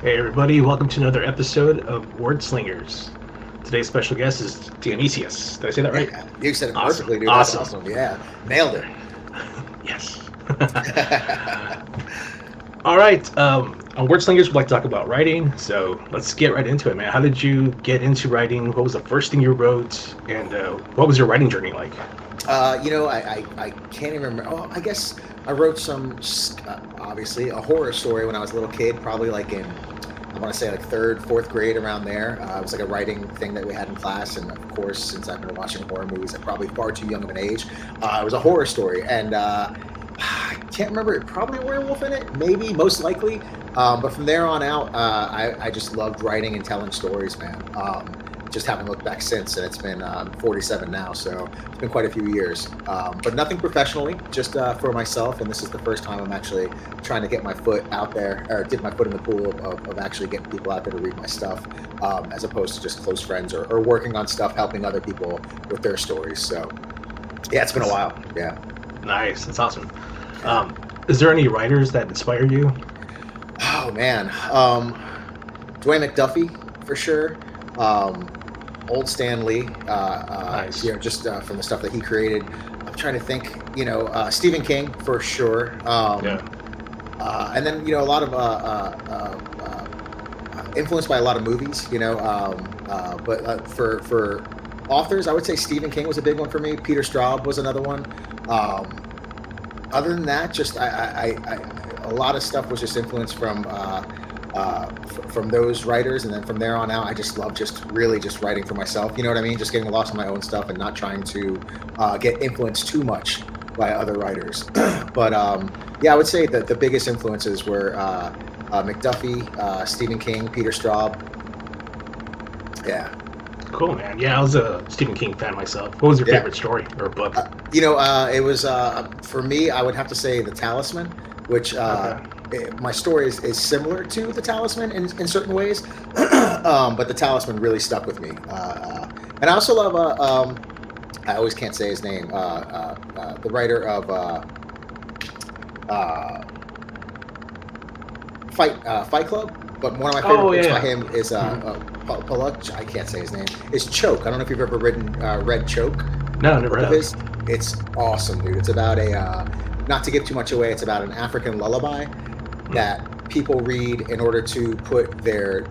Hey everybody, welcome to another episode of Word Slingers. Today's special guest is Dionysios. Did I say that right? Yeah, you said it Awesome. perfectly, dude. That's Awesome. awesome. Yeah, nailed it. Yes. All right. On Word Slingers, we'd like to talk about writing. So let's get right into it, man. How did you get into writing? What was the first thing you wrote? And what was your writing journey like? I can't even remember. Oh, I guess I wrote obviously a horror story when I was a little kid, probably like in, I want to say like third, fourth grade around there. It was like a writing thing that we had in class. And of course, since I've been watching horror movies at probably far too young of an age, it was a horror story. And I can't remember, it probably a werewolf in it, maybe, most likely. But from there on out, I just loved writing and telling stories, man. Just haven't looked back since, and it's been 47 now, so it's been quite a few years. But nothing professionally, just for myself. And this is the first time I'm actually trying to get my foot out there, or dip my foot in the pool of actually getting people out there to read my stuff, as opposed to just close friends or working on stuff, helping other people with their stories. So yeah, it's been a while. Yeah. Nice. That's awesome. Yeah. Is there any writers that inspire you? Oh man, Dwayne McDuffie for sure. Um, Old Stan Lee, Nice. just from the stuff that he created. I'm trying to think, Stephen King for sure. Yeah. And then a lot of influenced by a lot of movies. But for authors, I would say Stephen King was a big one for me. Peter Straub was another one. Um, Other than that, just a lot of stuff was just influenced from those writers, and then from there on out, I just love just really just writing for myself. You know what I mean? Just getting lost in my own stuff and not trying to get influenced too much by other writers. But yeah, I would say that the biggest influences were McDuffie, Stephen King, Peter Straub. Yeah. Cool, man. Yeah, I was a Stephen King fan myself. What was your Yeah. favorite story or book? It was for me. I would have to say The Talisman, which Okay. my story is similar to The Talisman in certain ways, but The Talisman really stuck with me. And I also love. I always can't say his name. The writer of uh, Fight Club. But one of my favorite Oh, books by yeah. him is Mhm. I can't say his name. Is Choke. I don't know if you've ever read Choke. No, never Book of have. his. It's awesome, dude. It's about not to give too much away, it's about an African lullaby that people read in order to put their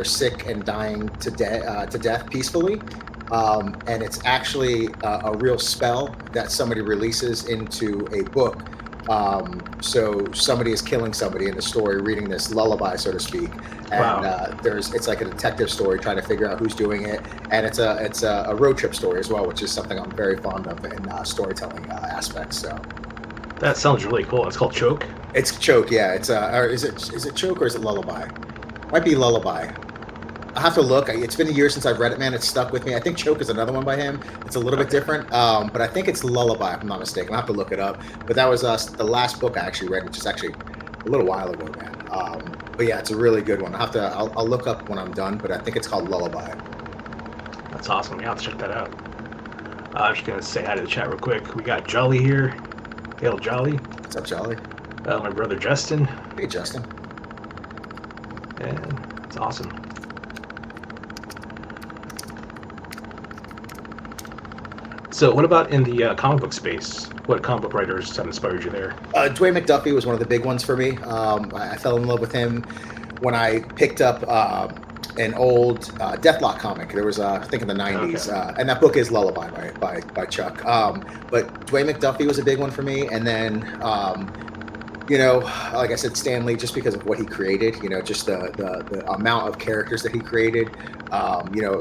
sick and dying to death peacefully. And it's actually a real spell that somebody releases into a book. So somebody is killing somebody in the story, reading this lullaby, so to speak. And Wow. it's like a detective story trying to figure out who's doing it, and it's a road trip story as well, which is something I'm very fond of in storytelling aspects. So That sounds really cool. It's called Choke. it's Choke, yeah. It's or is it Choke or is it Lullaby? Might be Lullaby. I have to look. It's been a year since I've read it, man. It's stuck with me. I think Choke is another one by him. It's a little bit Okay. different, but I think it's Lullaby, if I'm not mistaken. I'll have to look it up. But that was the last book I actually read, which is actually a little while ago, man. But yeah, it's a really good one. I'll look up when I'm done, but I think it's called Lullaby. That's awesome. Yeah, let's check that out. I'm just gonna say hi to the chat real quick. We got Jolly here. Hail Jolly. What's up, Charlie? My brother Justin. Hey, Justin. And it's awesome. So, what about in the comic book space? What comic book writers have inspired you there? Dwayne McDuffie was one of the big ones for me. I fell in love with him when I picked up an old Deathlock comic. There was, I think, in the '90s, Okay. and that book is Lullaby by Chuck. But Dwayne McDuffie was a big one for me, and then like I said, Stan Lee, just because of what he created. Just the amount of characters that he created.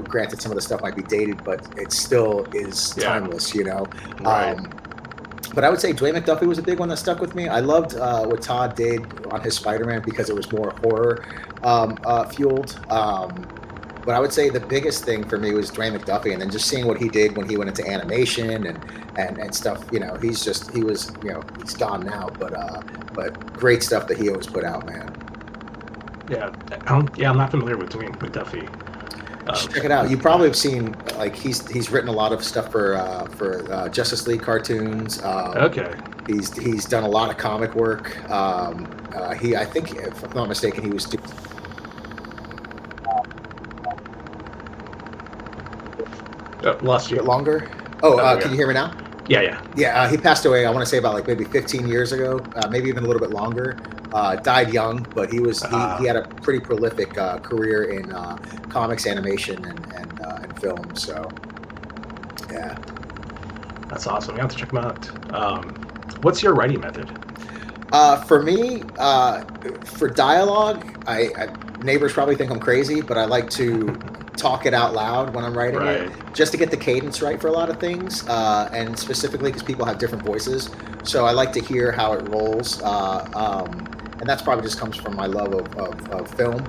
Granted, some of the stuff might be dated, but it still is Yeah. timeless. Right. But I would say Dwayne McDuffie was a big one that stuck with me. I loved what Todd did on his Spider-Man because it was more horror fueled. But I would say the biggest thing for me was Dwayne McDuffie, and then just seeing what he did when he went into animation and stuff. He's gone now, but great stuff that he always put out, man. Yeah. I'm not familiar with Dwayne McDuffie. Check it out. You probably have seen like he's written a lot of stuff for Justice League cartoons. Okay. He's done a lot of comic work. I think, if I'm not mistaken, he was Lost A you. bit longer. Oh, Oh, there we can go. you hear me now? Yeah, yeah. Yeah, he passed away. I want to say about like maybe 15 years ago, maybe even a little bit longer. Died young, but he Uh, had a pretty prolific career in comics, animation, and film. So yeah. that's awesome. You have to check them out. What's your writing method? For me, for dialogue, neighbors probably think I'm crazy, but I like to talk it out loud when I'm writing it, Right. just to get the cadence right for a lot of things, and specifically because people have different voices. So I like to hear how it rolls, and that's probably just comes from my love of film.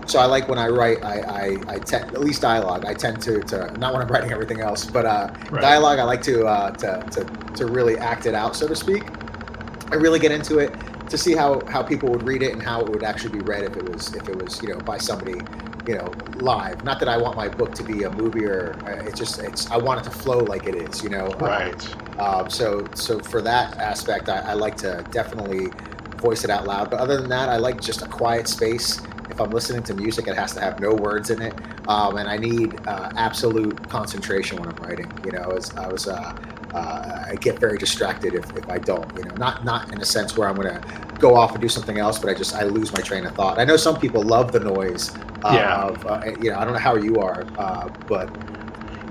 So I like when I write, I tend, at least dialogue. I tend to not when I'm writing everything else, but Right. dialogue. I like to really act it out, so to speak. I really get into it to see how people would read it and how it would actually be read if it was by somebody live. Not that I want my book to be a movie or it's I want it to flow like it is. Right. So for that aspect, I like to definitely voice it out loud. But other than that, I like just a quiet space. If I'm listening to music, it has to have no words in it, and I need absolute concentration when I'm writing. I get very distracted if I don't. Not in a sense where I'm going to go off and do something else, but I lose my train of thought. I know some people love the noise Yeah. of I don't know how you are, but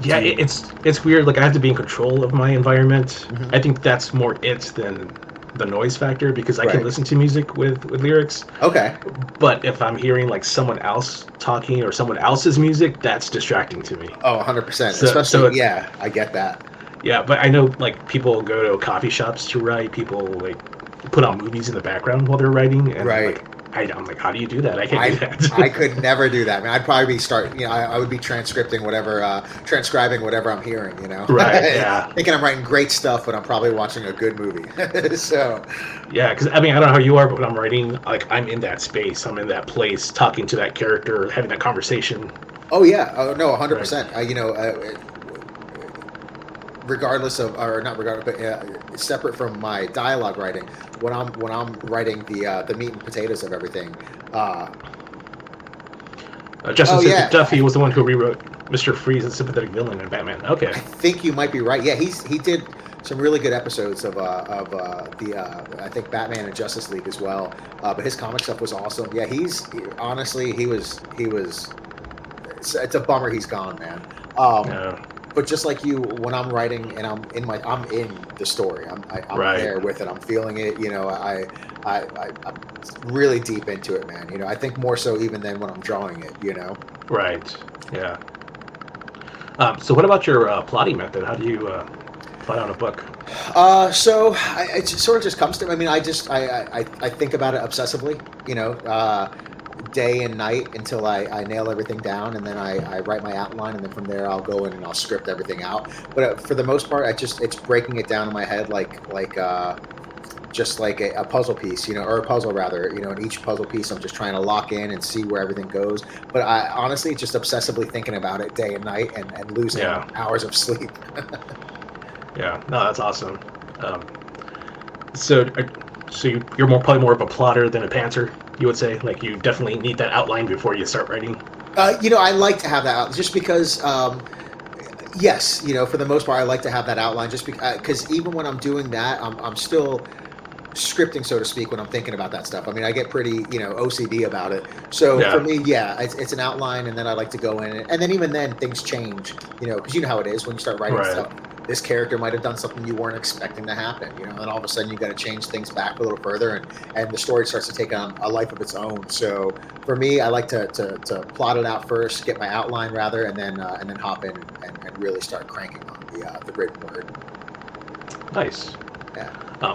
Yeah, do you? it's weird. Like I have to be in control of my environment. Mhm. I think that's more it than the noise factor because I can Right. listen to music with lyrics, Okay. but if I'm hearing like someone else talking or someone else's music, that's distracting to me. Oh, 100%. So Especially, it's yeah, I get that. yeah, but I know like people go to coffee shops to write. People like put on movies in the background while they're writing, and Right. like I'm like, how do you do that? I can't do I that. could never do that. I mean, I'd probably be I would be transcripting whatever, transcribing whatever I'm hearing. Right? Yeah. Thinking I'm writing great stuff, but I'm probably watching a good movie. So, Yeah, because I mean, I don't know how you are, but when I'm writing, like I'm in that space, I'm in that place, talking to that character, having that conversation. oh yeah, oh no, Right. 100%. Regardless of, or not regardless, but separate from my dialogue writing, when I'm writing the meat and potatoes of everything. Uh, Justin oh said yeah, Duffy was the one who rewrote Mr. Freeze and sympathetic villain in Batman. Okay. I think you might be right. Yeah, he did some really good episodes of the I think Batman and Justice League as well. But his comic stuff was awesome. Yeah, honestly he was. It's a bummer he's gone, man. No. But just like you, when I'm writing and I'm in the story. I'm Right. there with it. I'm feeling it. I'm really deep into it, man. I think more so even than when I'm drawing it. Right. Yeah. So what about your plotting method? How do you plot out a book? So it sort of just comes to. I mean, I think about it obsessively. Day and night until I nail everything down, and then I write my outline, and then from there I'll go in and I'll script everything out. But for the most part, it's breaking it down in my head like just like a puzzle piece, or a puzzle rather, and each puzzle piece I'm just trying to lock in and see where everything goes. But I honestly just obsessively thinking about it day and night and losing Yeah. hours of sleep. Yeah. No, that's awesome. Um, so, you're probably more of a plotter than a pantser. You would say, like, you definitely need that outline before you start writing. I like to have that out just because. Yes, for the most part, I like to have that outline just because even when I'm doing that, I'm still scripting, so to speak, when I'm thinking about that stuff. I mean, I get pretty, OCD about it. So for Yeah. me, yeah, it's an outline, and then I like to go in, and then even then, things change, because you know how it is when you start writing Right. stuff. This character might have done something you weren't expecting to happen, and all of a sudden you got to change things back a little further, and the story starts to take on a life of its own. So for me, I like to plot it out first, get my outline rather, and then hop in and really start cranking on the written word. Nice. Yeah.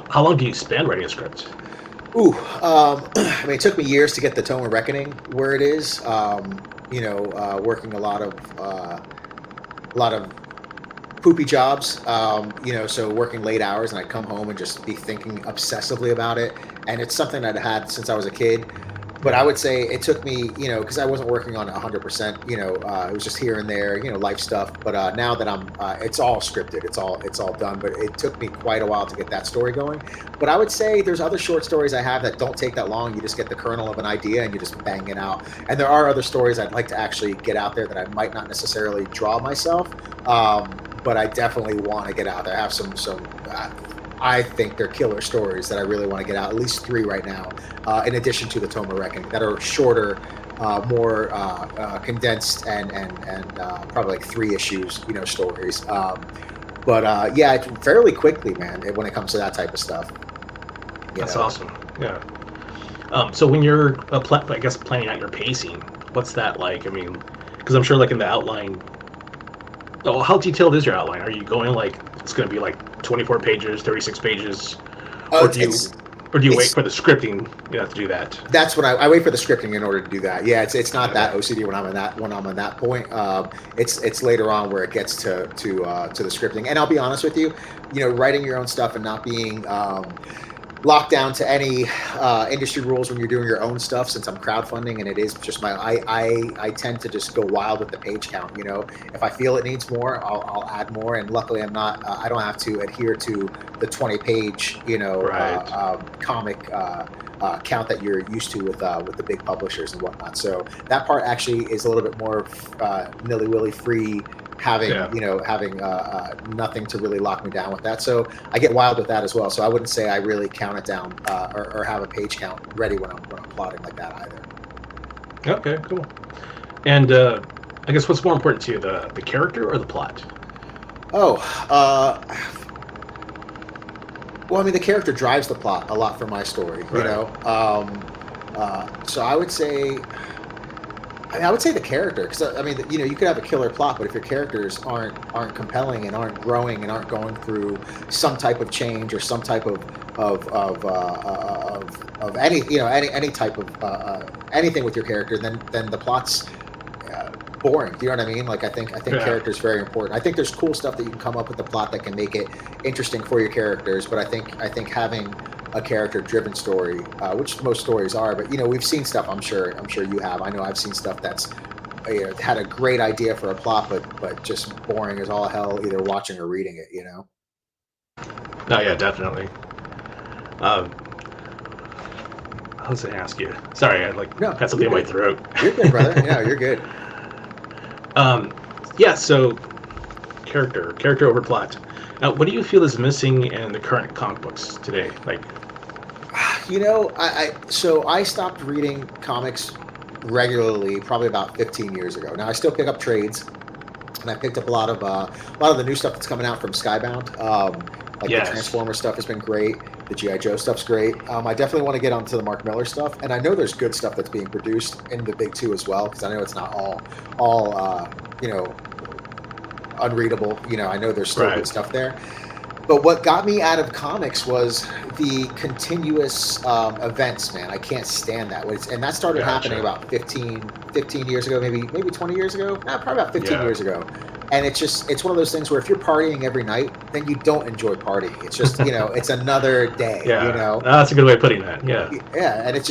How long do you spend writing a script? Ooh, I mean, it took me years to get the Tome of Reckoning where it is. Working a lot of poopy jobs. So working late hours, and I'd come home and just be thinking obsessively about it. And it's something I'd had since I was a kid. But I Yeah. would say it took me, because I wasn't working on it 100%. It was just here and there, life stuff. But now that it's all scripted, it's all done. But it took me quite a while to get that story going. But I would say there's other short stories I have that don't take that long. You just get the kernel of an idea and you just bang it out. And there are other stories I'd like to actually get out there that I might not necessarily draw myself, but I definitely want to get out there. I have some. I think they're killer stories that I really want to get out. At least three right now, in addition to the Tome of Reckoning, that are shorter, more condensed, and probably like 3 issues, stories. But yeah, it's fairly quickly, man. When it comes to that type of stuff, you That's know. awesome. Yeah. So when you're, I guess, planning out your pacing, what's that like? I mean, because I'm sure, like in the outline. Oh, how detailed is your outline? Are you going like it's going to be like 24 pages, 36 pages, Oh, or it's it's or do you wait it's for the scripting? You have to do that. That's when I wait for the scripting in order to do that. Yeah, it's not Okay. that OCD when I'm in that point. It's later on where it gets to the scripting. And I'll be honest with you, writing your own stuff and not being locked down to any industry rules when you're doing your own stuff. Since I'm crowdfunding and it is just I tend to just go wild with the page count. If I feel it needs more, I'll add more. And luckily, I don't have to adhere to the 20 page Right. comic. Count that you're used to with the big publishers and whatnot. So that part actually is a little bit more nilly willy free, having Yeah. nothing to really lock me down with that. So I get wild with that as well. So I wouldn't say I really count it down, or have a page count ready when I'm plotting like that either. Okay. Cool. And I guess what's more important to you, the character or the plot? Oh, well, I mean, the character drives the plot a lot for my story. Right. So I would say the character, because I mean, you could have a killer plot, but if your characters aren't compelling and aren't growing and aren't going through some type of change or some type of any any type of anything with your character, then the plot's boring. Do you know what I mean? Like I think Yeah. character is very important. I think there's cool stuff that you can come up with the plot that can make it interesting for your characters, but I think having a character driven story, which most stories are, but we've seen stuff. I'm sure you have. I know I've seen stuff that's had a great idea for a plot, but just boring as all hell, either watching or reading it. Oh yeah, definitely. Um, I was gonna ask you. Sorry, I like No, had something you're in my good. throat. You're good, brother. No, you're good. um, yeah. So character over plot. Now, what do you feel is missing in the current comic books today? Like, So I stopped reading comics regularly probably about 15 years ago. Now I still pick up trades, and I picked up a lot of the new stuff that's coming out from Skybound. Like the yes, Transformer stuff has been great. The GI Joe stuff's great. I definitely want to get onto the Mark Miller stuff, and I know there's good stuff that's being produced in the big two as well, because I know it's not all unreadable. I know there's still good right. stuff there. But what got me out of comics was the continuous events, man. I can't stand that. And that started happening Gotcha. about 15 years ago, maybe 20 years ago. No, probably about 15 Yeah. years ago. And it's one of those things where if you're partying every night, then you don't enjoy partying. It's just, it's another day, Yeah. No, that's a good way of putting that. Yeah. yeah, and it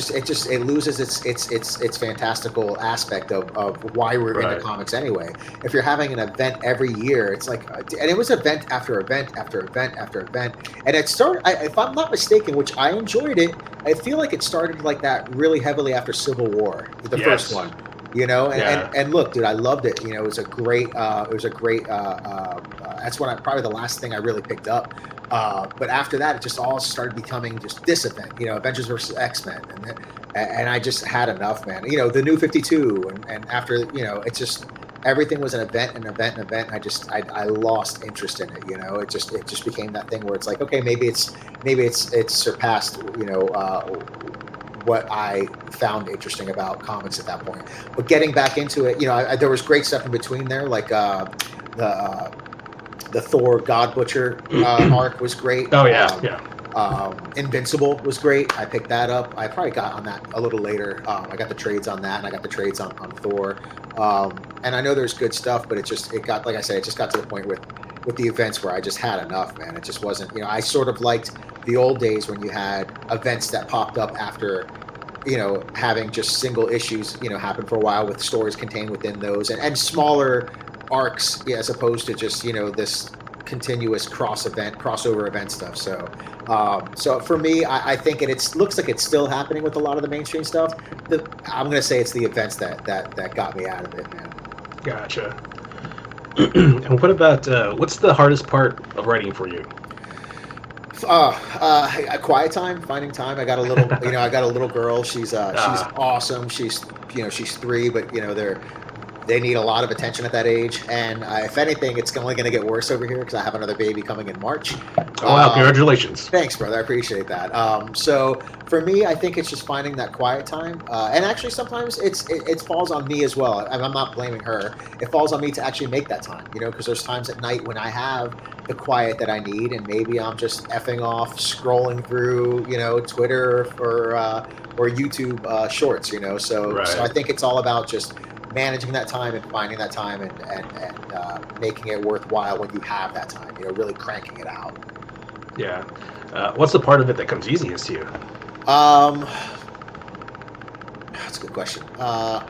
loses its fantastical aspect of why we're into Right. comics anyway. If you're having an event every year, it's like, and it was event after event after event after event, and it started. If I'm not mistaken, which I enjoyed it, I feel like it started like that really heavily after Civil War, the first Yes. one. And, and Yeah. and look, dude, I loved it. It was a great. That's when probably the last thing I really picked up. But after that, it just all started becoming just this event, Avengers versus X-Men, and I just had enough, man. The New 52, and after, it's just everything was an event, an event, an event. I lost interest in it. It just became that thing where it's like, okay, maybe it's surpassed, what I found interesting about comics at that point. But getting back into it, there was great stuff in between there, like the uh, the Thor God Butcher arc was great. Oh yeah. Yeah. Invincible was great. I picked that up. I probably got on that a little later. I got the trades on that, and I got the trades on Thor. And I know there's good stuff, but it got, like I said, it just got to the point with the events where I just had enough, man. It just wasn't. I sort of liked the old days when you had events that popped up after having just single issues, happen for a while with stories contained within those, and smaller arcs, as opposed to just this continuous crossover event stuff. So for me, I think it looks like it's still happening with a lot of the mainstream stuff. I'm gonna say it's the events that got me out of it, man. Gotcha. And what about what's the hardest part of writing for you? A quiet time, finding time. I got a little, I got a little girl. She's awesome. She's 3, but they need a lot of attention at that age. And if anything, it's only going to get worse over here because I have another baby coming in March. Oh wow! Congratulations. Thanks, brother. I appreciate that. So for me, I think it's just finding that quiet time. And actually, sometimes it falls on me as well. I'm not blaming her. It falls on me to actually make that time. Because there's times at night when I have the quiet that I need, and maybe I'm just effing off, scrolling through, Twitter or YouTube shorts. So Right. so I think it's all about just managing that time and finding that time and making it worthwhile when you have that time. Really cranking it out. Yeah. What's the part of it that comes easiest to you? That's a good question. I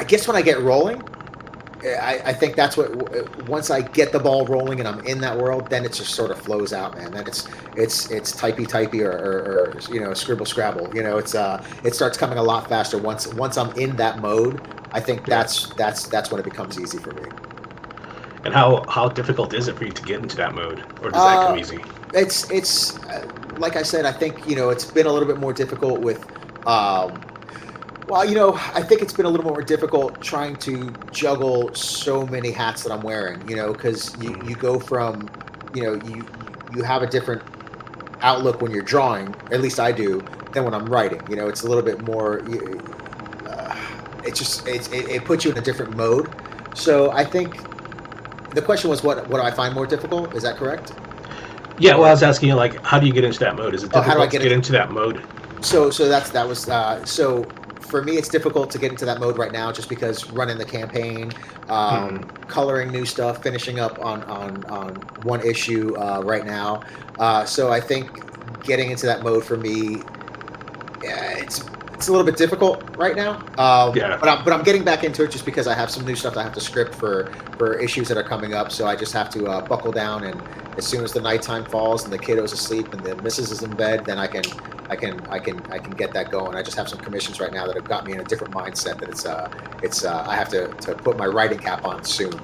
guess when I get rolling, I think that's once I get the ball rolling and I'm in that world, then it just sort of flows out, man. Then it's typey or scribble scrabble. It starts coming a lot faster once I'm in that mode. I think that's when it becomes easy for me. And how difficult is it for you to get into that mode, or does that come easy? It's like I said, I think it's been a little bit more difficult with. I think it's been a little more difficult trying to juggle so many hats that I'm wearing. Because you go from you have a different outlook when you're drawing. At least I do than when I'm writing. It's a little bit more. It puts you in a different mode. So I think. The question was, what do I find more difficult? Is that correct? Yeah, well, I was asking you, like, how do you get into that mode? Is it difficult how do I to get into that mode? So for me, it's difficult to get into that mode right now, just because running the campaign, coloring new stuff, finishing up on one issue right now. So I think getting into that mode for me, it's a little bit difficult right now. But I'm getting back into it just because I have some new stuff I have to script for issues that are coming up. So I just have to buckle down, and as soon as the nighttime falls and the kiddo's asleep and the missus is in bed, then I can get that going. I just have some commissions right now that have got me in a different mindset that I have to put my writing cap on soon.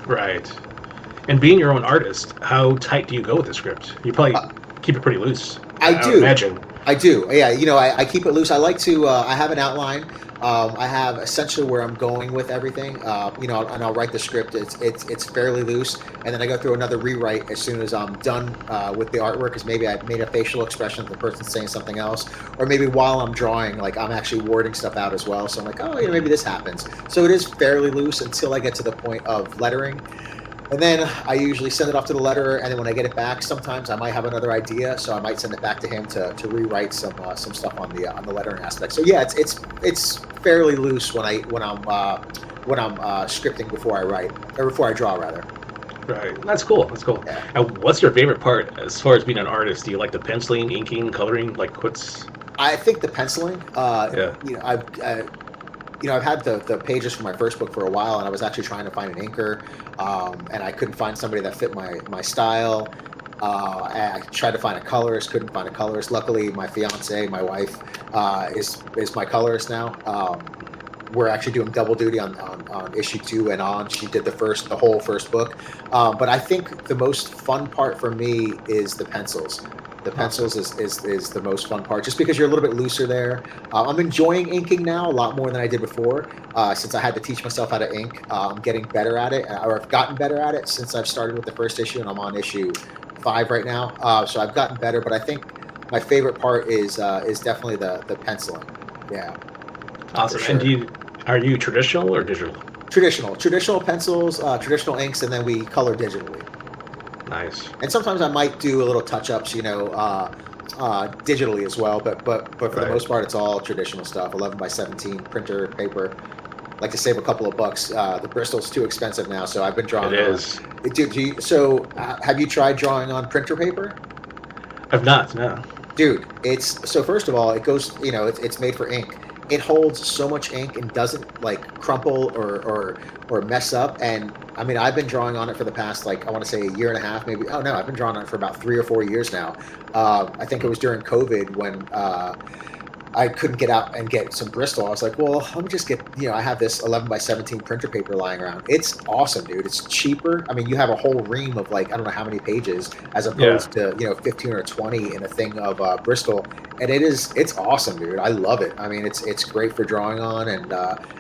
Right. And being your own artist, how tight do you go with the script? You probably keep it pretty loose. I do. Imagine. I do. Yeah, I keep it loose. I like to. I have an outline. I have essentially where I'm going with everything. And I'll write the script. It's fairly loose, and then I go through another rewrite as soon as I'm done with the artwork. Because maybe I made a facial expression, the person's saying something else, or maybe while I'm drawing, like I'm actually wording stuff out as well. So I'm like, maybe this happens. So it is fairly loose until I get to the point of lettering. And then I usually send it off to the letterer, and then when I get it back, sometimes I might have another idea, so I might send it back to him to rewrite some stuff on the lettering aspect. So yeah, it's fairly loose when I'm scripting before I write, or before I draw rather. Right, that's cool. Yeah. And what's your favorite part as far as being an artist? Do you like the penciling, inking, coloring? Like what's? I think the penciling. Yeah. I've had the pages for my first book for a while, and I was actually trying to find an inker, and I couldn't find somebody that fit my style. I tried to find a colorist, couldn't find a colorist. Luckily, my fiance, my wife, is my colorist now. We're actually doing double duty on issue 2 and on. She did the whole first book. But I think the most fun part for me is the pencils. The pencils is the most fun part, just because you're a little bit looser there. I'm enjoying inking now a lot more than I did before, since I had to teach myself how to ink. I'm getting better at it, or I've gotten better at it since I've started with the first issue, and I'm on issue 5 right now. So I've gotten better, but I think my favorite part is definitely the penciling. Yeah. Awesome. Sure. And are you traditional or digital? Traditional pencils, traditional inks, and then we color digitally. Nice. And sometimes I might do a little touch-ups, digitally as well. But for the most part, it's all traditional stuff. 11x17 printer paper. Like to save a couple of bucks. The Bristol's too expensive now, so I've been drawing. It is. So have you tried drawing on printer paper? I've not. No. Dude, it's so first of all, it goes, it's made for ink. It holds so much ink and doesn't like crumple or mess up. And I mean, I've been drawing on it for the past, like, I want to say a year and a half, maybe. Oh no, I've been drawing on it for about 3 or 4 years now. I think it was during COVID when I couldn't get out and get some Bristol. I was like, well, let me just get, I have this 11 by 17 printer paper lying around. It's awesome, dude. It's cheaper. I mean, you have a whole ream of like, I don't know how many pages as Yeah. opposed to, 15 or 20 in a thing of Bristol. And it's awesome, dude. I love it. I mean, it's great for drawing on, and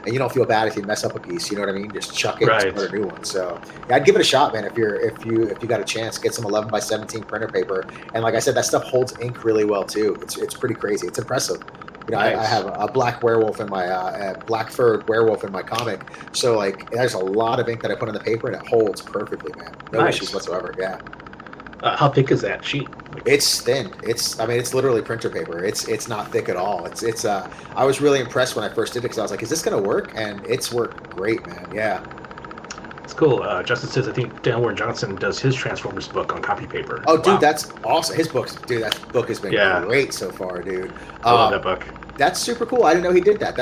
you don't feel bad if you mess up a piece. You know what I mean? Just chuck it and Right. start a new one. So yeah, I'd give it a shot, man. If you got a chance, get some 11 by 17 printer paper. And like I said, that stuff holds ink really well too. It's pretty crazy. It's impressive. I Nice. have a black werewolf in my black furred werewolf in my comic. So like, there's a lot of ink that I put in the paper, and it holds perfectly, man. No Nice. issues whatsoever. Yeah, How thick is that sheet? Like, it's thin. It's literally printer paper. It's not thick at all. It's I was really impressed when I first did it because I was like, is this gonna work? And it's worked great, man. Yeah. it's cool. Justin says I think Dan Warren Johnson does his Transformers book on copy paper. Oh, dude, Wow. that's awesome. His books, dude. That book has been Yeah. great so far, dude. I love that book. That's super cool. I didn't know he did that.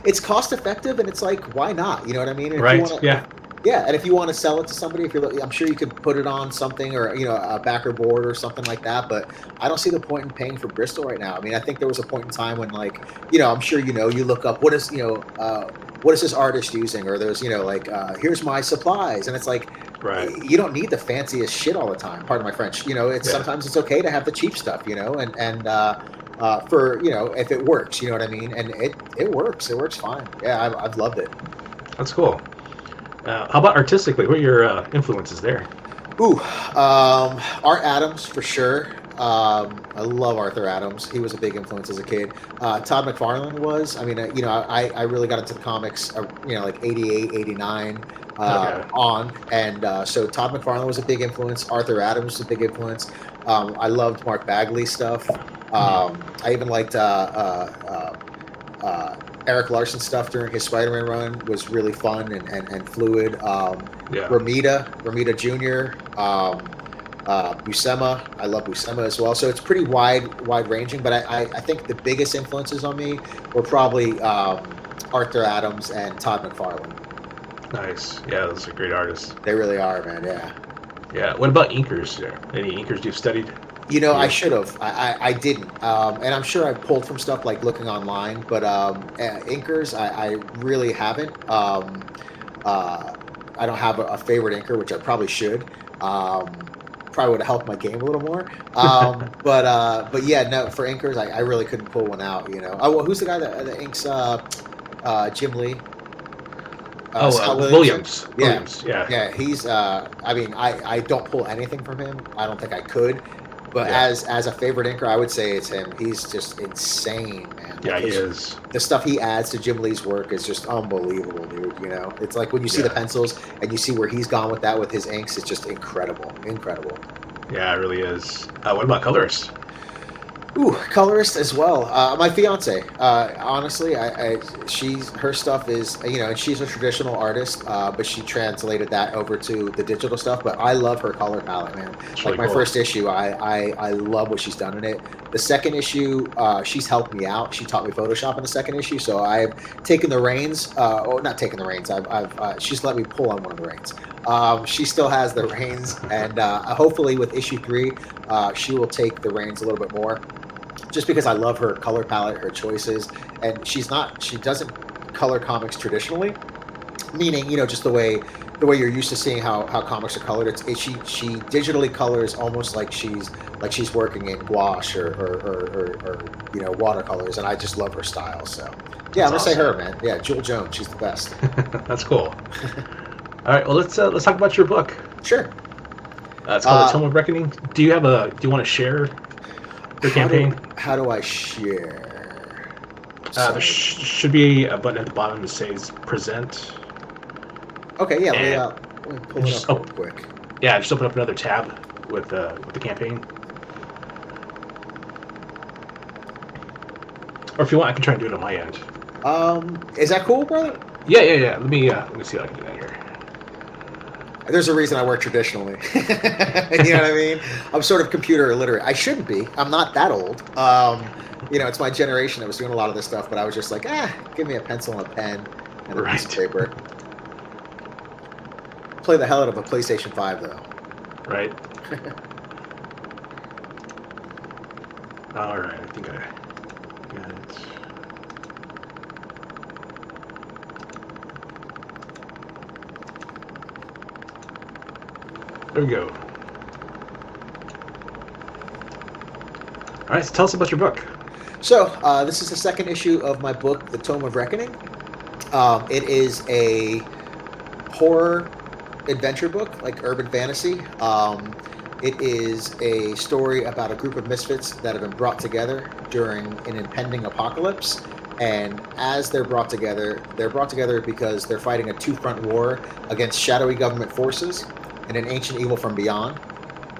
It's cost effective, and it's like, why not? You know what I mean? And if Right. you wanna, Yeah. Yeah, and if you want to sell it to somebody, I'm sure you could put it on something, or a backer board or something like that. But I don't see the point in paying for Bristol right now. I mean, I think there was a point in time when, like, I'm sure you look up what is this artist using, or there's here's my supplies, and it's like, Right. you don't need the fanciest shit all the time. Pardon my French. It's Yeah. sometimes it's okay to have the cheap stuff, and for if it works, you know what I mean, and it works. It works fine. Yeah, I've loved it. That's cool. How about artistically? What are your influences there? Ooh, Art Adams for sure. I love Arthur Adams. He was a big influence as a kid. Todd McFarlane was. I mean, I really got into the comics, like 88, 89 Okay. on. And so Todd McFarlane was a big influence. Arthur Adams was a big influence. I loved Mark Bagley stuff. I even liked Eric Larson stuff during his Spider-Man run was really fun and fluid. Yeah. Romita Jr., Buscema. I love Buscema as well. So it's pretty wide ranging, but I think the biggest influences on me were probably Arthur Adams and Todd McFarlane. Nice. Yeah, those are great artists. They really are, man. Yeah. Yeah. What about inkers? Any inkers you've studied? I should have. I didn't. And I'm sure I pulled from stuff like looking online, but inkers, I really haven't. I don't have a favorite inker, which I probably should. Probably would have helped my game a little more. But yeah, no, for inkers, I really couldn't pull one out. Oh, well, who's the guy that inks Jim Lee? Scott Williams. Yeah. Williams. Yeah. Yeah, he's. I mean, I don't pull anything from him. I don't think I could. But Yeah. as a favorite inker, I would say it's him. He's just insane, man. Yeah, Like, he is. the stuff he adds to Jim Lee's work is just unbelievable, dude. It's like when you see the Yeah. pencils and you see where he's gone with that with his inks, it's just incredible. Yeah, it really is. What about colorists? Ooh, colorist as well. My fiance, honestly, her stuff is, and she's a traditional artist, but she translated that over to the digital stuff. But I love her color palette, man. It's Like really my cool. first issue, I love what she's done in it. The second issue, she's helped me out. She taught me Photoshop in the second issue, so I've taken the reins. Or not taken the reins. She's let me pull on one of the reins. She still has the reins, and hopefully with issue 3, she will take the reins a little bit more. Just because I love her color palette, her choices, and she doesn't color comics traditionally, meaning just the way you're used to seeing how comics are colored. She digitally colors almost like she's working in gouache or watercolors, and I just love her style. So yeah, I'm gonna say her, man. Yeah, Jewel Jones, she's the best. That's cool. All right. Well, let's talk about your book. Sure. It's called The Tome of Reckoning. Do you want to share your campaign? How do I share? There should be a button at the bottom that says present. Okay, yeah, And let me pull it up real quick. Yeah, just open up another tab with the campaign. Or if you want, I can try and do it on my end. Is that cool, brother? Yeah. Let me see if I can do that here. There's a reason I work traditionally. You know what I mean? I'm sort of computer illiterate. I shouldn't be. I'm not that old. It's my generation that was doing a lot of this stuff, but I was just like, give me a pencil and a pen and a piece of Right. paper. Play the hell out of a PlayStation 5, though. Right. All right. I think I got it. There we go. All right. So tell us about your book. So this is the second issue of my book, The Tome of Reckoning. It is a horror adventure book, like urban fantasy. It is a story about a group of misfits that have been brought together during an impending apocalypse. And as they're brought together because they're fighting a two-front war against shadowy government forces and an ancient evil from beyond.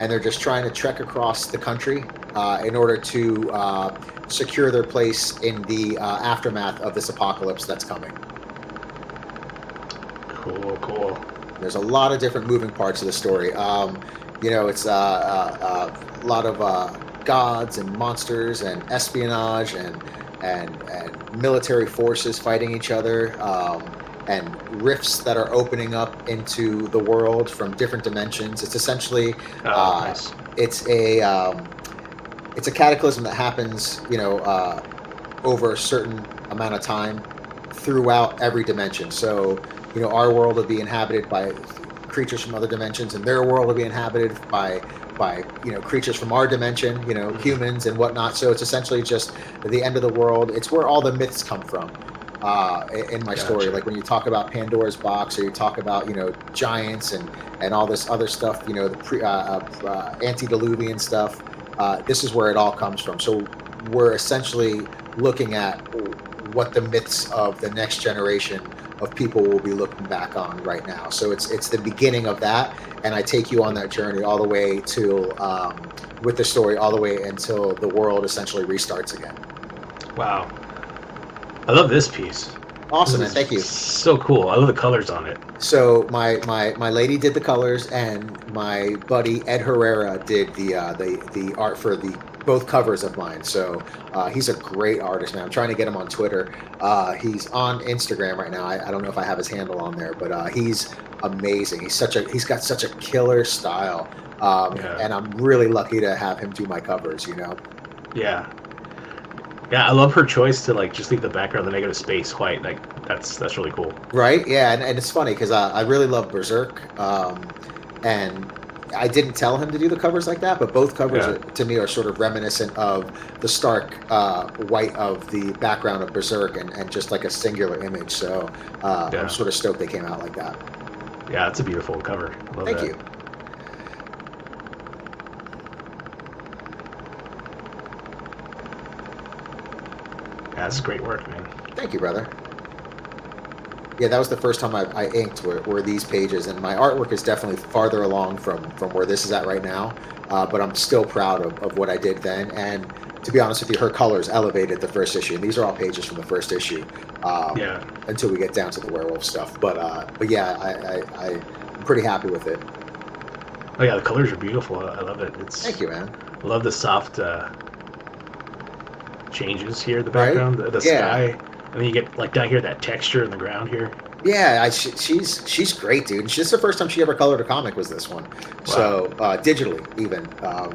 And they're just trying to trek across the country in order to secure their place in the aftermath of this apocalypse that's coming. Cool. There's a lot of different moving parts of the story. It's a lot of gods and monsters and espionage and military forces fighting each other, and rifts that are opening up into the world from different dimensions. It's essentially Nice. it's a cataclysm that happens, over a certain amount of time throughout every dimension. So, our world will be inhabited by creatures from other dimensions, and their world will be inhabited by creatures from our dimension, humans and whatnot. So it's essentially just the end of the world. It's where all the myths come from in my story. Gotcha. Like when you talk about Pandora's box, or you talk about giants and all this other stuff, the antediluvian stuff. This is where it all comes from. So we're essentially looking at what the myths of the next generation of people will be looking back on right now. So it's the beginning of that, and I take you on that journey all the way to with the story all the way until the world essentially restarts again. Wow. I love this piece. Awesome, This man. Thank you. is so cool. I love the colors on it. So my lady did the colors, and my buddy Ed Herrera did the art for both covers of mine. So he's a great artist, man. I'm trying to get him on Twitter. He's on Instagram right now. I don't know if I have his handle on there, but he's amazing. He's got such a killer style, and I'm really lucky to have him do my covers. Yeah. Yeah, I love her choice to just leave the background the negative space white. That's really cool. Right? Yeah, and it's funny because I really love Berserk, and I didn't tell him to do the covers like that, but both covers to me are sort of reminiscent of the stark white of the background of Berserk and just like a singular image. So I'm sort of stoked they came out like that. Yeah, it's a beautiful cover. Love Thank that. you. Yeah, this is great work, man. Thank you, brother. Yeah, that was the first time I inked were these pages, and my artwork is definitely farther along from where this is at right now, but I'm still proud of what I did then. And to be honest with you, her colors elevated the first issue, and these are all pages from the first issue. Until we get down to the werewolf stuff, but yeah, I'm pretty happy with it. Oh yeah, the colors are beautiful. I love it. Thank you, man. I love the soft changes here in the background, the sky, and then you get down here that texture in the ground here. Yeah, she's great, dude. This the first time she ever colored a comic was this one. Wow. So digitally, even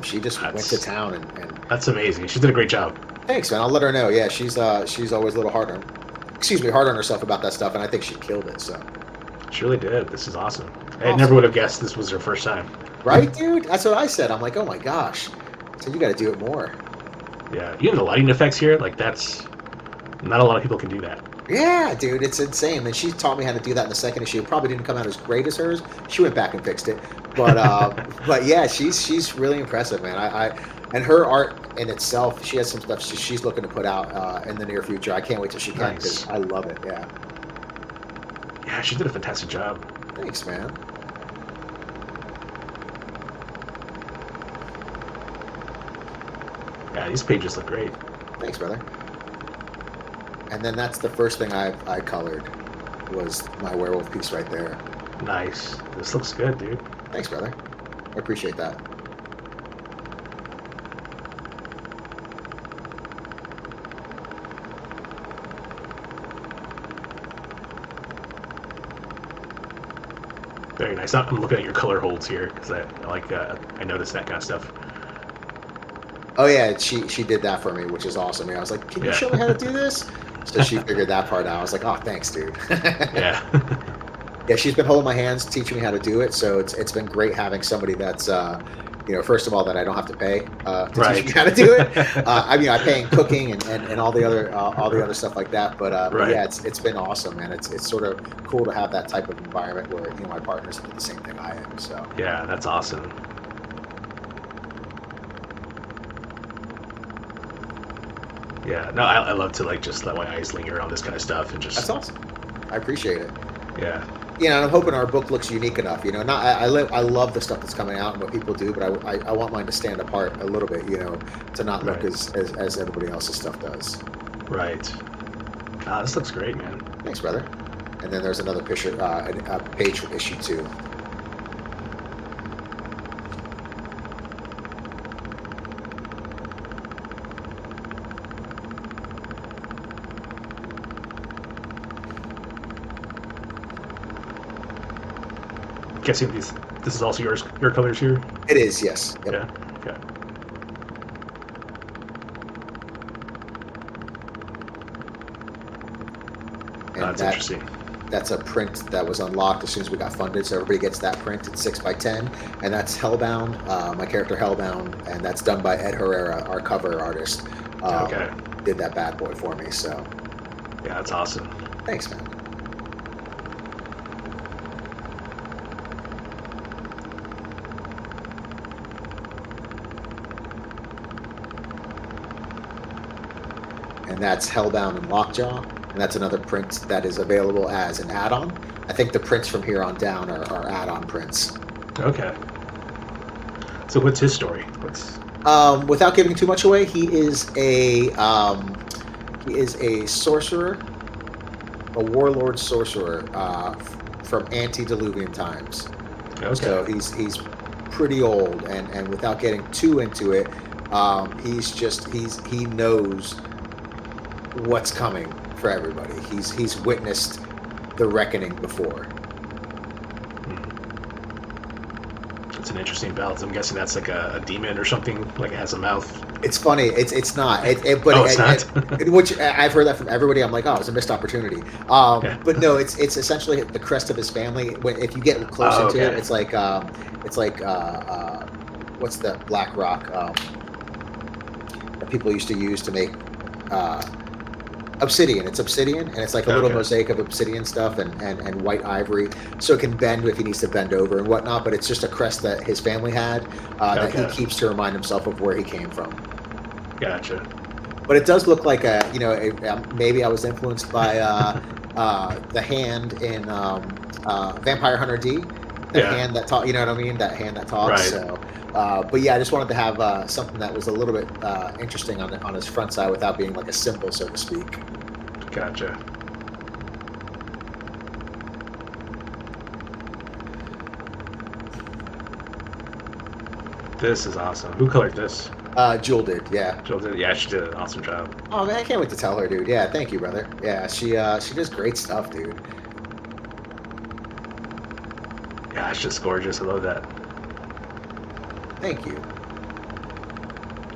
she just went to town and that's amazing. She did a great job. Thanks, man. I'll let her know. Yeah, she's always a little hard on herself about that stuff, and I think she killed it. So she really did. This is awesome. I never would have guessed this was her first time. Right, dude? That's what I said. I'm like, oh my gosh. So you got to do it more. Yeah, even the lighting effects here, that's not a lot of people can do that. Yeah, dude, it's insane. And she taught me how to do that in the second issue. It probably didn't come out as great as hers. She went back and fixed it, but yeah, she's really impressive, man. And her art in itself, she has some stuff she's looking to put out in the near future. I can't wait till she can because I love it. Yeah. Yeah, she did a fantastic job. Thanks, man. Yeah, these pages look great. Thanks, brother. And then that's the first thing I colored was my werewolf piece right there. Nice. This looks good, dude. Thanks, brother. I appreciate that. Very nice. I'm looking at your color holds here because I like I noticed that kind of stuff. Oh yeah, she did that for me, which is awesome. Yeah, I was like, "Can you Yeah. show me how to do this?" So she figured that part out. I was like, "Oh, thanks, dude." Yeah. Yeah, she's been holding my hands, teaching me how to do it. So it's been great having somebody that's first of all, that I don't have to pay to teach me Right. how to do it. I mean, I pay in cooking and all the other stuff like that. But Right. yeah, it's been awesome, man. It's sort of cool to have that type of environment where my partners do the same thing I am. So Yeah, that's awesome. Yeah, no, I love to like just let my eyes linger on this kind of stuff and that's just awesome. I appreciate it. yeah, I'm hoping our book looks unique enough. Not I love the stuff that's coming out and what people do, but I want mine to stand apart a little bit. To not look right, as everybody else's stuff does. right. Ah, this looks great, man. Thanks, brother. And then there's another picture, a page from issue 2. Guessing this is also your colors here. It is, yes. Yep. Yeah. Okay. And That's interesting. that's a print that was unlocked as soon as we got funded, so everybody gets that print. It's 6x10, and that's Hellbound, my character Hellbound, and that's done by Ed Herrera, our cover artist. Okay. Did that bad boy for me, so Yeah, that's awesome. thanks, man. And that's Hellbound and Lockjaw, and that's another print that is available as an add-on. I think the prints from here on down are add-on prints. Okay. So what's his story? What's Without giving too much away, he is a sorcerer, a warlord sorcerer from antediluvian times. okay? So he's pretty old, and without getting too into it, he knows what's coming for everybody. He's witnessed the reckoning before. It's an interesting belt. I'm guessing that's like a demon or something. Like it has a mouth. It's funny. It's not. Oh, it's not? Which I've heard that from everybody. I'm like, oh, it's a missed opportunity. Yeah. But no, it's essentially the crest of his family. If you get close into it, okay. it's like what's the black rock that people used to use to make obsidian. It's obsidian, and it's like a little Okay. mosaic of obsidian stuff and white ivory, so it can bend if he needs to bend over and whatnot. But it's just a crest that his family had that he Okay. keeps to remind himself of where he came from. Gotcha. But it does look like maybe I was influenced by the hand in Vampire Hunter D, the Yeah. hand that talks. You know what I mean? That hand that talks. Right. So, but yeah, I just wanted to have something that was a little bit interesting on his front side without being like a symbol, so to speak. Gotcha. This is awesome. Who colored this? Jewel did, yeah. Jill did. Yeah, she did an awesome job. Oh man, I can't wait to tell her, dude. Yeah, thank you, brother. Yeah, she does great stuff, dude. Yeah, it's just gorgeous. I love that. Thank you.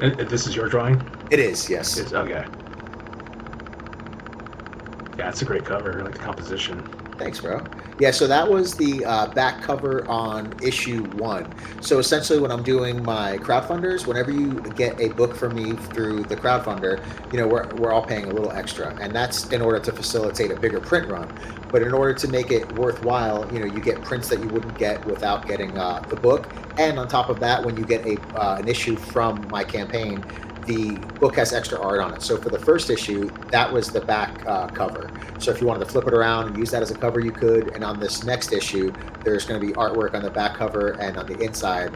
And this is your drawing? It is, yes. It's, okay. Yeah, it's a great cover. I like the composition. Thanks, bro. Yeah, so that was the back cover on issue 1. So essentially, when I'm doing my crowdfunders, whenever you get a book from me through the crowdfunder, we're all paying a little extra, and that's in order to facilitate a bigger print run. But in order to make it worthwhile, you get prints that you wouldn't get without getting the book, and on top of that, when you get an issue from my campaign, the book has extra art on it. So for the first issue, that was the back cover. So if you wanted to flip it around and use that as a cover, you could. And on this next issue, there's going to be artwork on the back cover and on the inside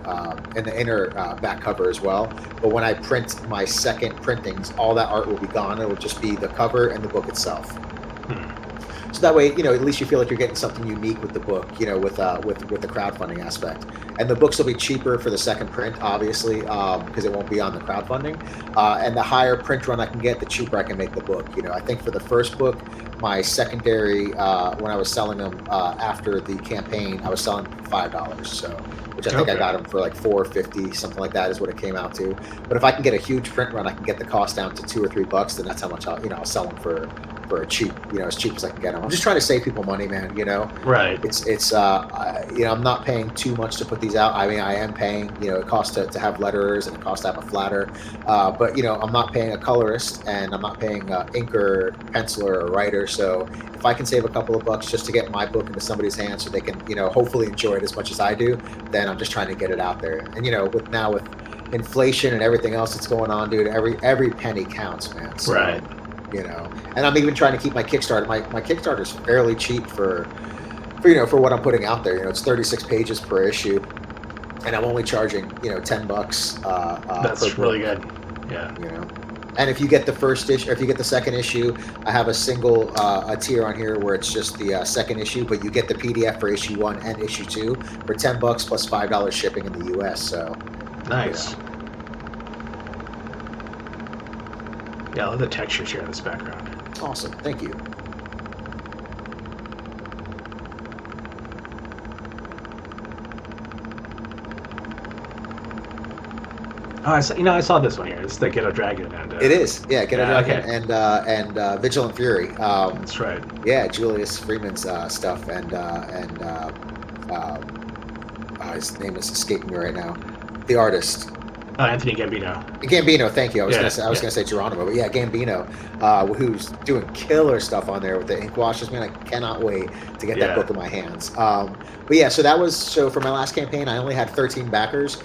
and the inner back cover as well. But when I print my second printings, all that art will be gone. It will just be the cover and the book itself. So that way, at least you feel like you're getting something unique with the book, with the crowdfunding aspect. And the books will be cheaper for the second print, obviously, because it won't be on the crowdfunding. And the higher print run I can get, the cheaper I can make the book. I think for the first book, my secondary, when I was selling them after the campaign, I was selling them for $5. So, which I think I got them for like $4.50, something like that is what it came out to. But if I can get a huge print run, I can get the cost down to $2 or $3. Then that's how much I'll sell them for a cheap, as cheap as I can get them. I'm just trying to save people money, man. Right. It's I'm not paying too much to put these out. I mean, I am paying, it costs to have letterers and it costs to have a flatter. But I'm not paying a colorist and I'm not paying inker, penciler, or writer. So if I can save a couple of bucks just to get my book into somebody's hands so they can, hopefully enjoy it as much as I do, then I'm just trying to get it out there. And with inflation and everything else that's going on, dude, every penny counts, man. So, right. And I'm even trying to keep my Kickstarter. My Kickstarter is fairly cheap for what I'm putting out there. It's 36 pages per issue, and I'm only charging $10. That's really good. Yeah. And if you get the first issue, or if you get the second issue, I have a single a tier on here where it's just the second issue, but you get the PDF for issue 1 and issue 2 for $10 plus $5 shipping in the US. So nice. Yeah, I love the textures here in this background. Awesome, thank you. Oh, I saw this one here. It's the Ghetto Dragon, and it is, yeah, Ghetto Dragon okay. and Vigilant Fury. That's right. Yeah, Julius Freeman's stuff, and his name is escaping me right now. The artist. Anthony Gambino. Gambino, thank you. I was gonna say Geronimo, but yeah, Gambino, who's doing killer stuff on there with the ink washes. Man, I cannot wait to get that book in my hands. But yeah, so for my last campaign, I only had 13 backers.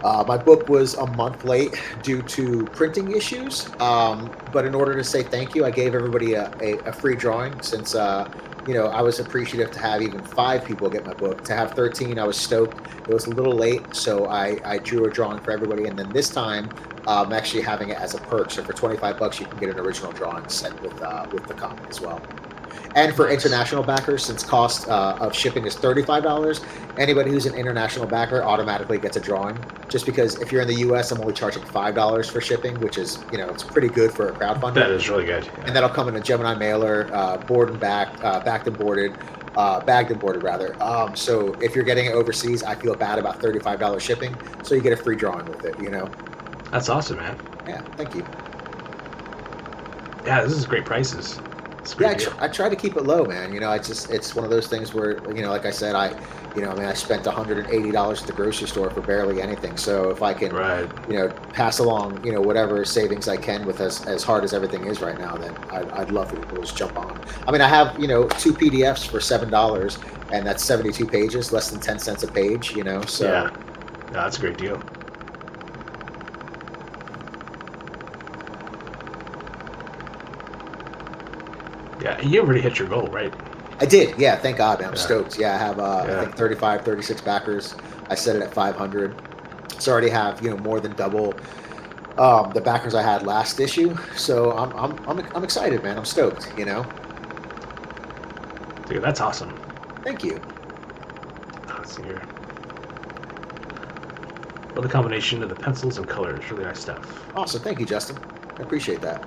My book was a month late due to printing issues. But in order to say thank you, I gave everybody a free drawing since I was appreciative to have even 5 people get my book. To have 13, I was stoked. It was a little late, so I drew a drawing for everybody. And then this time, I'm actually having it as a perk. So for $25, you can get an original drawing set with the comic as well. And for international backers, since cost of shipping is $35, anybody who's an international backer automatically gets a drawing. Just because if you're in the U.S., I'm only charging $5 for shipping, which is, it's pretty good for a crowdfunder. That is really good. Yeah. And that'll come in a Gemini mailer, board and backed and boarded, bagged and boarded rather. So if you're getting it overseas, I feel bad about $35 shipping, so you get a free drawing with it. That's awesome, man. Yeah, thank you. Yeah, this is great prices. Yeah, I try to keep it low, man. It's one of those things where, like I said, I spent $180 at the grocery store for barely anything. So if I can, pass along, whatever savings I can with as hard as everything is right now, then I'd love for people to just jump on. I mean, I have, 2 PDFs for $7, and that's 72 pages, less than 10 cents a page, so. Yeah, that's a great deal. Yeah, and you already hit your goal, right? I did, yeah, thank God, man. I'm stoked. Yeah, I have, I think 35, 36 backers. I set it at 500. So I already have, more than double the backers I had last issue. So I'm excited, man. I'm stoked, Dude, that's awesome. Thank you. Let's see here. Well, the combination of the pencils and colors, really nice stuff. Awesome, thank you, Justin. I appreciate that.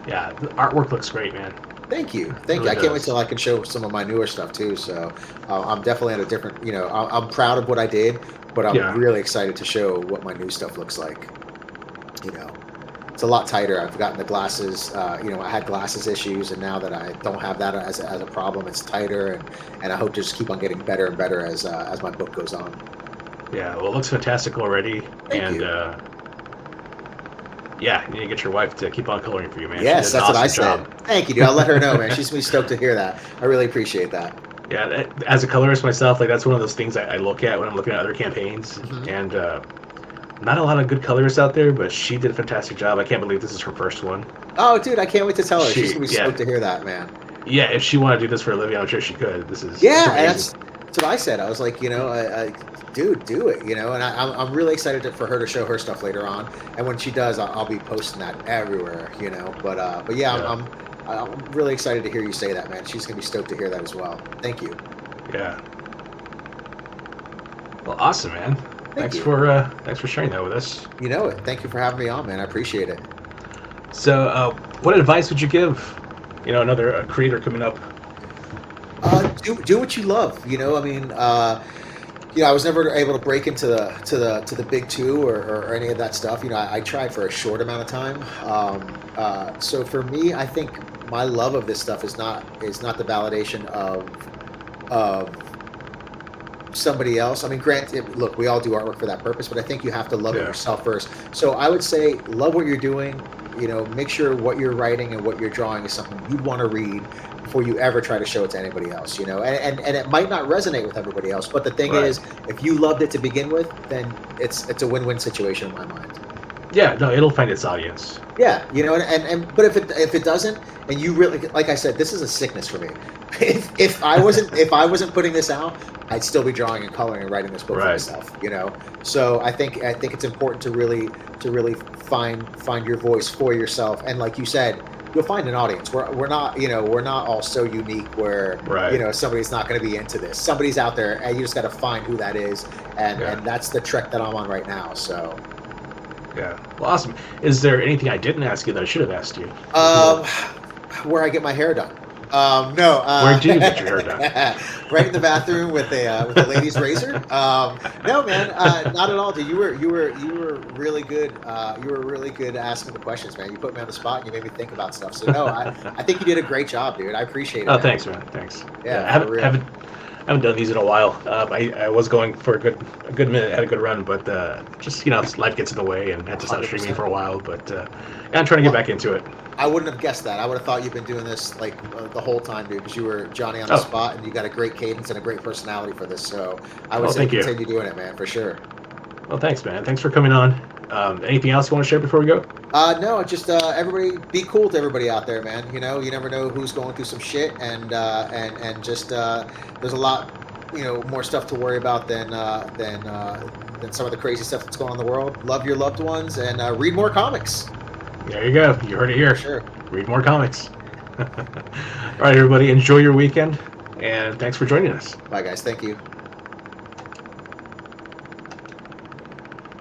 Yeah, the artwork looks great, man. Thank you. Really I can't wait till I can show some of my newer stuff too. So I'm definitely at a different, I'm proud of what I did, but I'm really excited to show what my new stuff looks like. It's a lot tighter. I've gotten the glasses, I had glasses issues, and now that I don't have that as a problem, it's tighter, and I hope to just keep on getting better and better as my book goes on. Yeah, well, it looks fantastic already. Thank you. Yeah, you need to get your wife to keep on coloring for you, man. Yes, that's what I said. Thank you, dude. I'll let her know, man. She's gonna be stoked to hear that. I really appreciate that. Yeah, as a colorist myself, that's one of those things I look at when I'm looking at other campaigns. Mm-hmm. And not a lot of good colorists out there, but she did a fantastic job. I can't believe this is her first one. Oh, dude, I can't wait to tell her. She's gonna be stoked to hear that, man. Yeah, if she wanted to do this for a living, I'm sure she could. This is that's that's what I said. I was like, dude, do it, and I'm really excited for her to show her stuff later on. And when she does, I'll be posting that everywhere, But yeah, Yeah. I'm really excited to hear you say that, man. She's gonna be stoked to hear that as well. Thank you. Yeah. Well, awesome, man. Thank you. Thanks for sharing that with us. You know it. Thank you for having me on, man. I appreciate it. So, what advice would you give, another creator coming up? Do what you love. I mean, I was never able to break into the big two or any of that stuff. I tried for a short amount of time. So for me, I think my love of this stuff is not the validation of somebody else. I mean, granted, look, we all do artwork for that purpose, but I think you have to love it Yeah. yourself first. So I would say, love what you're doing. Make sure what you're writing and what you're drawing is something you'd want to read before you ever try to show it to anybody else. And it might not resonate with everybody else, but the thing Right. is, if you loved it to begin with, then it's a win-win situation in my mind. Yeah, no, it'll find its audience. Yeah, but if it doesn't, and you really, like I said, this is a sickness for me. If I wasn't putting this out, I'd still be drawing and coloring and writing this book for Right. myself. So I think it's important to really find your voice for yourself, and like you said, you'll find an audience. We're not all so unique where Right. somebody's not going to be into this. Somebody's out there, and you just got to find who that is, and Yeah. and that's the trek that I'm on right now. So. Yeah. Well, awesome. Is there anything I didn't ask you that I should have asked you? Where I get my hair done. No. Where do you get your hair done? Right in the bathroom with a lady's razor. No, man, not at all. Dude, you were really good. You were really good at asking the questions, man. You put me on the spot and you made me think about stuff. So no, I think you did a great job, dude. I appreciate it. Oh, Man. thanks, man. Thanks. Yeah, I for real. haven't done these in a while. I was going for a good minute, had a good run, but just life gets in the way, and had to stop streaming 100%. for a while. But yeah, I'm trying to get back into it. I wouldn't have guessed that. I would have thought you've been doing this like the whole time, dude, because you were Johnny on the Oh. spot, and you got a great cadence and a great personality for this. So I would Well, say thank you. continue doing it, man, for sure. Well, thanks, man. Thanks for coming on. Anything else you want to share before we go? No, just everybody be cool to everybody out there, man. You never know who's going through some shit, and just there's a lot, more stuff to worry about than some of the crazy stuff that's going on in the world. Love your loved ones and read more comics. There you go. You heard it here. Sure. Read more comics. All right, everybody. Enjoy your weekend, and thanks for joining us. Bye, guys. Thank you.